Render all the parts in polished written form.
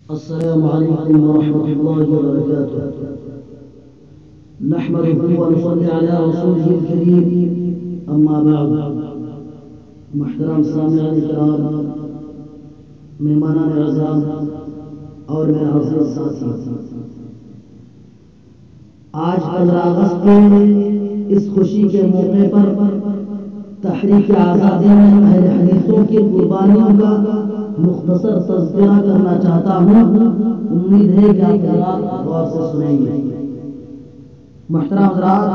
السلام عليكم ورحمة الله وبركاته. نحمده ونصلي على رسوله الكريم. أما بعد، محترم سامعین کرام، مہمانان اعزاز اور میرے عزیز ساتھی، آج 15 اگست کے اس خوشی کے موقع پر تحریک آزادی میں اہل حدیثوں کی قربانیوں کا مختصر تذکرہ کرنا چاہتا ہوں۔ امید ہے کہ آپ حضرات غور سے سنیں گے۔ محترم حضرات،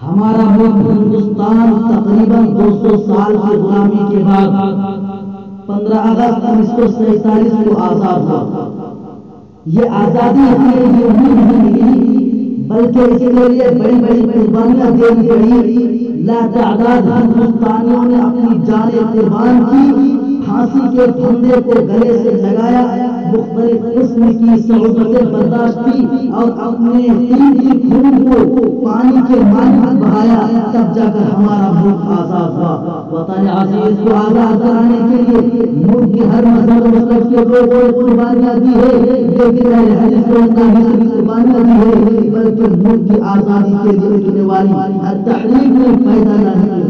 ہمارا ملک ہندوستان تقریباً 200 سال کی غلامی کے بعد 15 اگست 1947 کو آزاد ہوا۔ یہ آزادی ہمیں یہ امید نہیں ملی، بلکہ اس کے لیے بڑی بڑی قربانیاں دینی پڑی۔ لاتعداد ہندوستانیوں نے اپنی جانیں قربان کی، پھانسی کے پھندے کو گلے سے لگایا، مختلف قسم کی صعوبتیں برداشت کی اور اپنے قیمتی خون کو پانی کے مانند بہایا، تب جا کر ہمارا ملک آزاد ہوا۔ وطن عزیز کو آزاد کرانے کے لیے ملک کے ہر مذہب مسلک کے لوگوں نے قربانیاں دی ہے، لیکن اہل حدیث کو قربانیاں دی ہے، بلکہ ملک کی آزادی کے لیے اٹھنے والی ہر تحریک میں پیدا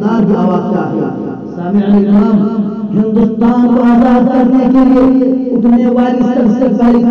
نہ واقعہ ہے۔ سامعین کرام، ہندوستان کو آزاد کرنے کے لیے اٹھنے والی سب سے پہلی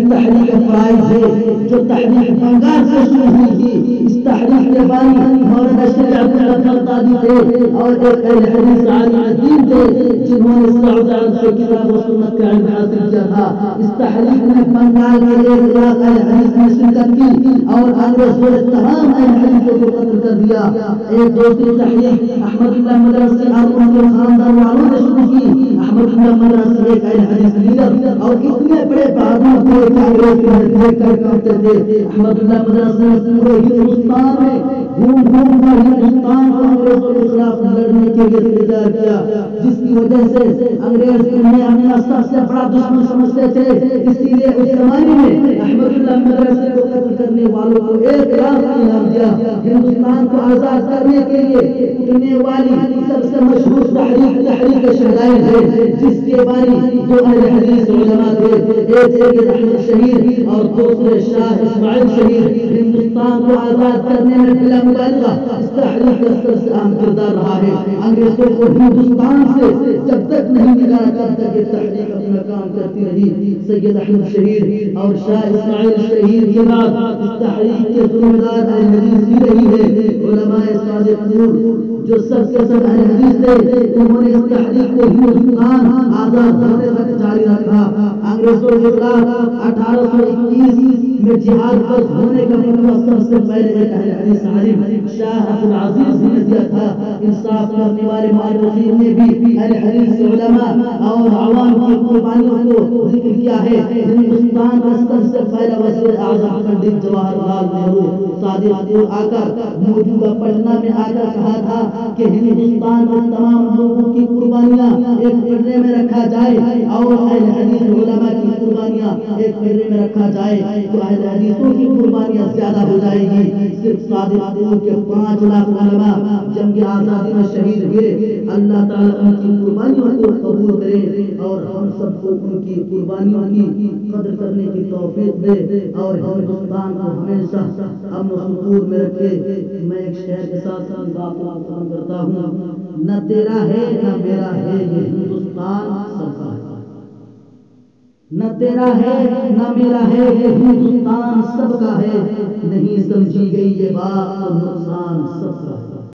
تحریک فرائض ہے، جو تحریک بنگال سے شروع ہوئی تھی۔ اس تحریک کے بانی مولانا شیخ عبداللہ القادری تھے اور ایک اہل حدیث عالم عظیم تھے، جنہوں نے سعود عرب سے کتاب و سنت کا علم حاصل کیا تھا۔ اس تحریک میں بنگال کے ایک لاکھ اہل حدیث نے شرکت کی اور انگریزوں نے تمام اہل حدیثوں کو قتل کر دیا۔ ایک دوسری تحریک احمد اللہ مدرسی اور ان کے خاندان والوں نے شروع کی۔ احمد اللہ مدرسی ایک اہل حدیث لیڈر اور اتنے بڑے بہادر تھے کہ انگریز کو دیکھ کر کرتے تھے۔ احمد اللہ مدرسی نے پورے ہندوستان میں گھوم گھوم کر ہندوستان کو انگریزوں کے خلاف لڑنے کے لیے تیار کیا، جس کی وجہ سے انگریز انہیں اپنا سب سے بڑا دشمن سمجھتے تھے۔ اسی لیے اس زمانے میں احمد اللہ مدرسی کو قتل کرنے والوں کو 1 لاکھ انعام دیا۔ ہندوستان کو آزاد کرنے کے لیے اٹھنے والی سب سے مشہور تحریک شہدائے ہے، جس کے بانی 2 اہل حدیث علماء تھے، ایک سید احمد شہید اور دوسرے شاہ اسماعیل شہید۔ ہندوستان کو آزاد کرنے میں بلا مبالغہ اس تحریک کا سب سے اہم کردار رہا ہے۔ انگریزوں کو ہندوستان سے جب تک نہیں نکالا تب تک یہ تحریک اپنا کام کرتی رہی۔ سید احمد شہید اور شاہ اسماعیل شہید کے بعد اس تحریک کے ذمہ دار اہل حدیث بھی رہی ہے۔ علماء صادقون جو سب کے سب اہل حدیث تھے، انہوں نے اس تحریک کو ہندوستان آزاد کرنے تک جاری رکھا۔ انگریزوں کے خلاف 1821 میں جہاد پر ہونے کا فتویٰ سب سے پہلے ایک اہل حدیث عالم شاہ عبدالعزیز نے دیا تھا۔ انصاف کرنے والے مورخین نے بھی اہل حدیث علماء اور عوام کی قربانیوں کو ذکر کیا ہے۔ ہندوستان کا سب سے پہلا وزیر اعظم پنڈت جواہر لال نہرو صادق کو آ کر موجودہ پٹنہ میں آ کر کہا تھا کہ ہندوستان میں تمام لوگوں کی قربانیاں ایک پھیرے میں رکھا جائے اور اہل حدیث علماء کی قربانیاں ایک پھیرے میں رکھا جائے تو اہل حدیثوں کی قربانیاں زیادہ ہو جائے گی۔ صرف صادق کے 5 لاکھ علماء جنگ آزادی میں شہید ہوئے۔ اللہ تعالیٰ ان کی قربانیوں کو قبول کرے اور ہم سب کو ان کی قربانیوں کی قدر کرنے کی توفیق دے اور ہندوستان کو ہمیشہ امن و سکون میں رکھے۔ میں ایک شعر کے ساتھ بات ختم کرتا ہوں۔ نہ تیرا ہے نہ میرا ہے یہ ہندوستان سب کا ہے، نہ تیرا ہے نہ میرا ہے یہ ہندوستان سب کا ہے، نہیں سمجھی گئی یہ بات تو نقصان سب کا ہے۔